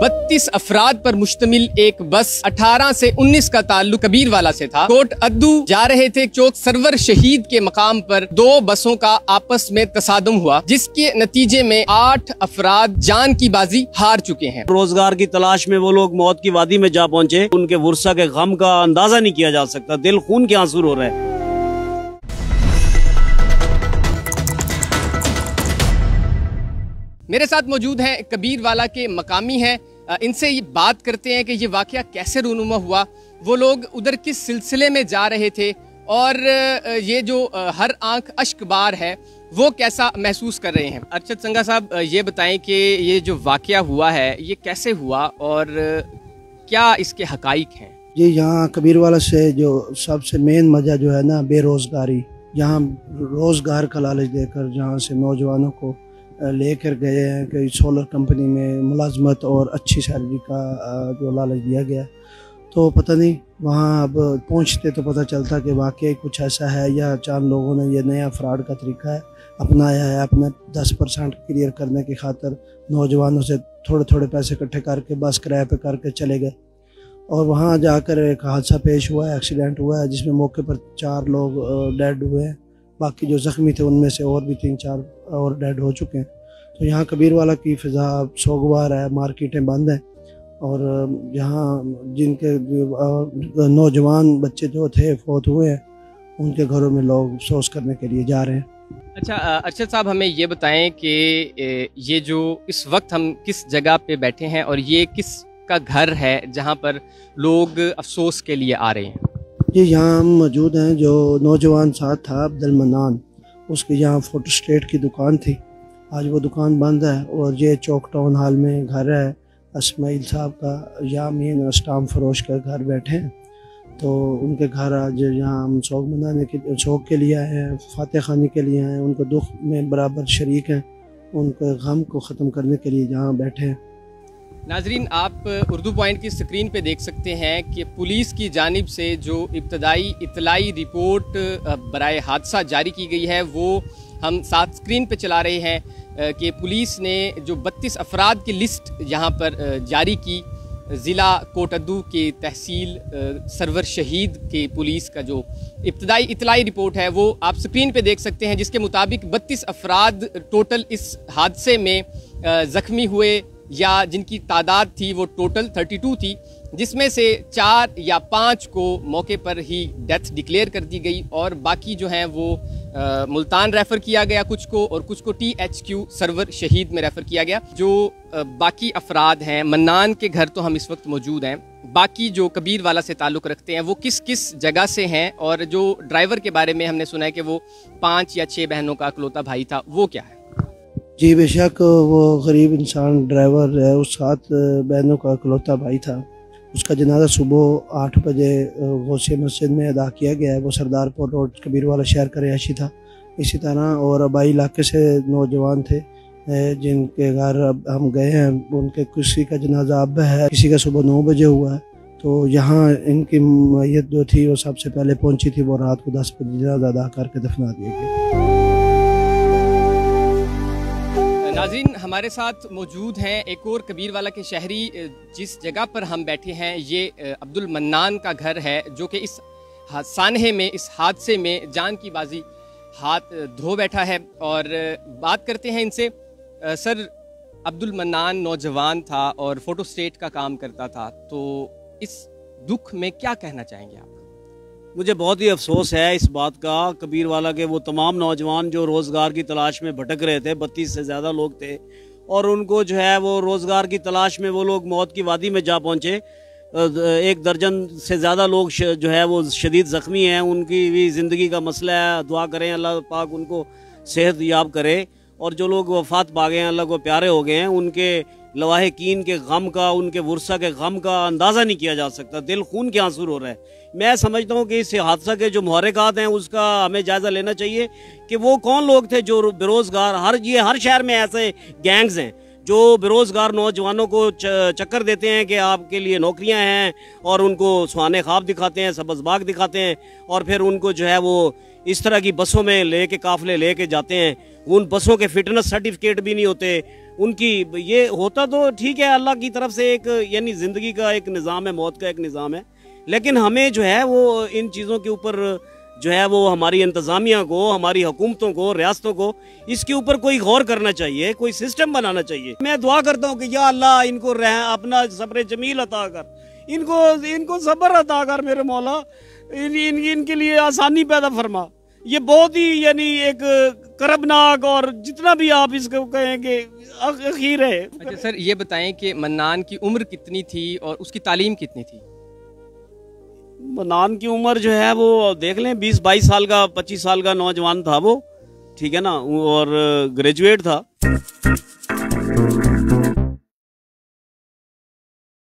32 अफराद पर मुश्तमिल एक बस 18 से 19 का ताल्लुक कबीरवाला से था। कोट अद्दू जा रहे थे चौक सरवर शहीद के मकाम पर 2 बसों का आपस में तसादुम हुआ, जिसके नतीजे में 8 अफराद जान की बाजी हार चुके हैं। रोजगार की तलाश में वो लोग मौत की वादी में जा पहुंचे। उनके वुरसा के गम का अंदाजा नहीं किया जा सकता। दिल खून के आंसू रो रहे हैं। मेरे साथ मौजूद हैं कबीरवाला के मकामी हैं, इनसे ये बात करते हैं कि ये वाकया कैसे रूनुमा हुआ, वो लोग उधर किस सिलसिले में जा रहे थे और ये जो हर आंख अश्क बार है वो कैसा महसूस कर रहे हैं। अरशद संगा साहब, ये बताएं कि ये जो वाकया हुआ है ये कैसे हुआ और क्या इसके हकाइक हैं। जी, यहाँ कबीरवाला से जो सबसे मेन वजह जो है ना, बेरोज़गारी। यहाँ रोज़गार का लालच देकर जहाँ से नौजवानों को लेकर गए हैं कि सोलर कंपनी में मुलाजमत और अच्छी सैलरी का जो लालच दिया गया, तो पता नहीं वहाँ अब पहुँचते तो पता चलता कि वाकई कुछ ऐसा है या चांद लोगों ने ये नया फ्रॉड का तरीका है अपनाया है। अपने 10% क्लियर करने की खातिर नौजवानों से थोड़े थोड़े पैसे इकट्ठे करके बस किराए पे करके चले गए और वहाँ जाकर एक हादसा पेश हुआ है, एक्सीडेंट हुआ है, जिसमें मौके पर 4 लोग डेड हुए हैं। बाकी जो ज़ख्मी थे उनमें से और भी 3-4 और डेड हो चुके हैं। तो यहाँ कबीरवाला की फ़िज़ा सोगवार है, मार्केटें बंद हैं और यहाँ जिनके नौजवान बच्चे जो थे फौत हुए हैं उनके घरों में लोग अफसोस करने के लिए जा रहे हैं। अच्छा अरशद साहब, हमें ये बताएं कि ये जो इस वक्त हम किस जगह पे बैठे हैं और ये किस का घर है जहाँ पर लोग अफसोस के लिए आ रहे हैं। जी, यहाँ हम मौजूद हैं। जो नौजवान साथ था अब्दुल मन्नान, उसकी यहाँ फोटो स्टेट की दुकान थी, आज वो दुकान बंद है और ये चौक टाउन हॉल में घर है इस्माइल साहब का, या मीन स्टाम फरोश का घर बैठे हैं। तो उनके घर आज यहाँ हम शौक मनाने के शौक के लिए आए हैं, फातह खानी के लिए आए हैं, उनको दुख में बराबर शरीक हैं, उनके गम को ख़त्म करने के लिए यहाँ बैठे हैं। नाजरीन, आप उर्दू पॉइंट की स्क्रीन पे देख सकते हैं कि पुलिस की जानिब से जो इब्तदाई इतलाई रिपोर्ट बराए हादसा जारी की गई है वो हम साथ स्क्रीन पे चला रहे हैं कि पुलिस ने जो 32 अफराद की लिस्ट यहाँ पर जारी की, ज़िला कोट अद्दू के तहसील सरवर शहीद के पुलिस का जो इब्तदाई इतलाई रिपोर्ट है वो आप स्क्रीन पे देख सकते हैं, जिसके मुताबिक 32 अफराद टोटल इस हादसे में ज़ख्मी हुए या जिनकी तादाद थी वो टोटल 32 थी, जिसमें से 4 या 5 को मौके पर ही डेथ डिक्लेयर कर दी गई और बाकी जो हैं वो मुल्तान रेफ़र किया गया कुछ को, और कुछ को THQ सरवर शहीद में रेफ़र किया गया। जो बाकी अफराद हैं, मन्नान के घर तो हम इस वक्त मौजूद हैं, बाकी जो कबीरवाला से ताल्लुक़ रखते हैं वो किस किस जगह से हैं, और जो ड्राइवर के बारे में हमने सुना है कि वो 5 या 6 बहनों का इकलौता भाई था, वो क्या है? जी, बेशक वो गरीब इंसान ड्राइवर है, उस 7 बहनों का इकलौता भाई था। उसका जनाजा सुबह 8 बजे गौसिया मस्जिद में अदा किया गया है। वो सरदारपुर रोड कबीरवाला शहर का रिहायशी था। इसी तरह और आबाई इलाके से नौजवान थे जिनके घर अब हम गए हैं, उनके किसी का जनाजा अब है, किसी का सुबह 9 बजे हुआ है। तो यहाँ इनकी मैयत जो थी वो सबसे पहले पहुँची थी, वो रात को 10 बजे जनाजा अदा करके दफना दिया गया। नाज़रीन, हमारे साथ मौजूद हैं एक और कबीरवाला के शहरी। जिस जगह पर हम बैठे हैं ये अब्दुल मन्नान का घर है, जो कि इस सानहे में, इस हादसे में जान की बाजी हाथ धो बैठा है। और बात करते हैं इनसे। सर, अब्दुल मन्नान नौजवान था और फ़ोटो स्टेट का काम करता था, तो इस दुख में क्या कहना चाहेंगे आप? मुझे बहुत ही अफसोस है इस बात का। कबीरवाला के वो तमाम नौजवान जो रोज़गार की तलाश में भटक रहे थे, 32 से ज़्यादा लोग थे, और उनको जो है वो रोज़गार की तलाश में वो लोग मौत की वादी में जा पहुँचे। 1 दर्जन से ज़्यादा लोग जो है वो शदीद ज़ख्मी हैं। उनकी भी ज़िंदगी का मसला है। दुआ करें अल्लाह पाक उनको सेहत याब करे, और जो लोग वफ़ात पा गए हैं, अल्लाह को प्यारे हो गए हैं, उनके लवाहिकीन के गम का, उनके वुरसा के गम का अंदाज़ा नहीं किया जा सकता। दिल खून के आंसू रो रहा है। मैं समझता हूँ कि इस हादसा के जो मुहर्रिकात हैं उसका हमें जायज़ा लेना चाहिए कि वो कौन लोग थे जो बेरोज़गार, हर शहर में ऐसे गैंग्स हैं जो बेरोज़गार नौजवानों को चक्कर देते हैं कि आपके लिए नौकरियां हैं, और उनको सुहाने ख्वाब दिखाते हैं, सब्ज़ बाग दिखाते हैं, और फिर उनको जो है वो इस तरह की बसों में लेके काफ़िले लेके जाते हैं। उन बसों के फिटनेस सर्टिफिकेट भी नहीं होते, उनकी ये होता तो ठीक है, अल्लाह की तरफ से एक यानी ज़िंदगी का एक निज़ाम है, मौत का एक निज़ाम है, लेकिन हमें जो है वो इन चीज़ों के ऊपर जो है वो हमारी इंतज़ामिया को, हमारी हुकूमतों को, रियासतों को इसके ऊपर कोई गौर करना चाहिए, कोई सिस्टम बनाना चाहिए। मैं दुआ करता हूँ कि या अल्लाह इनको अपना सब्र जमील अता कर, इनको सब्र अता कर मेरे मौला, इनके लिए आसानी पैदा फरमा। ये बहुत ही यानी एक करबनाक और जितना भी आप इसको कहें कि अखीर है। अच्छा सर, ये बताएं कि मन्नान की उम्र कितनी थी और उसकी तालीम कितनी थी? मन्नान की उम्र जो है वो देख लें 20-22 साल का, 25 साल का नौजवान था वो, ठीक है ना, और ग्रेजुएट था।